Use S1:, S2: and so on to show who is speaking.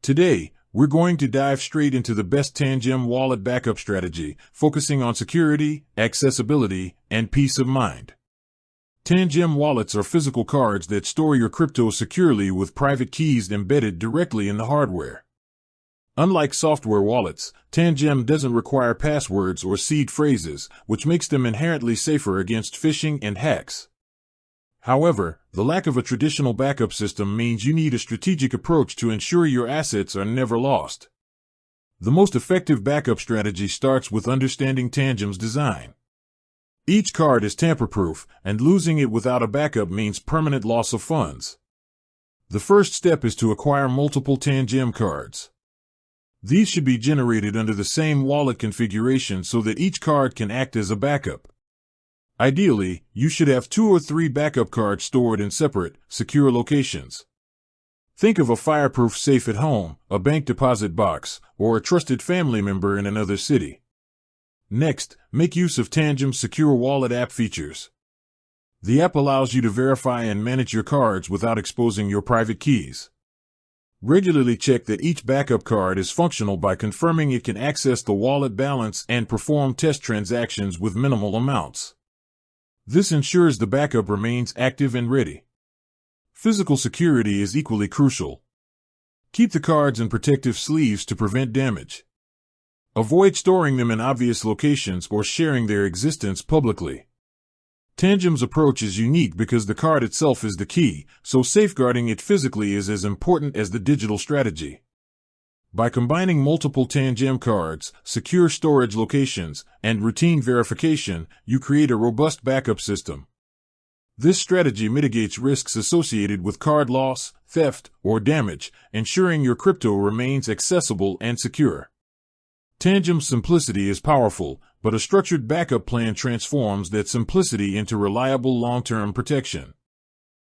S1: Today, we're going to dive straight into the best Tangem Wallet Backup Strategy, focusing on security, accessibility, and peace of mind. Tangem wallets are physical cards that store your crypto securely with private keys embedded directly in the hardware. Unlike software wallets, Tangem doesn't require passwords or seed phrases, which makes them inherently safer against phishing and hacks. However, the lack of a traditional backup system means you need a strategic approach to ensure your assets are never lost. The most effective backup strategy starts with understanding Tangem's design. Each card is tamper-proof, and losing it without a backup means permanent loss of funds. The first step is to acquire multiple Tangem cards. These should be generated under the same wallet configuration so that each card can act as a backup. Ideally, you should have 2 or 3 backup cards stored in separate, secure locations. Think of a fireproof safe at home, a bank deposit box, or a trusted family member in another city. Next, make use of Tangem's secure wallet app features. The app allows you to verify and manage your cards without exposing your private keys. Regularly check that each backup card is functional by confirming it can access the wallet balance and perform test transactions with minimal amounts. This ensures the backup remains active and ready. Physical security is equally crucial. Keep the cards in protective sleeves to prevent damage. Avoid storing them in obvious locations or sharing their existence publicly. Tangem's approach is unique because the card itself is the key, so safeguarding it physically is as important as the digital strategy. By combining multiple Tangem cards, secure storage locations, and routine verification, you create a robust backup system. This strategy mitigates risks associated with card loss, theft, or damage, ensuring your crypto remains accessible and secure. Tangem's simplicity is powerful, but a structured backup plan transforms that simplicity into reliable long-term protection.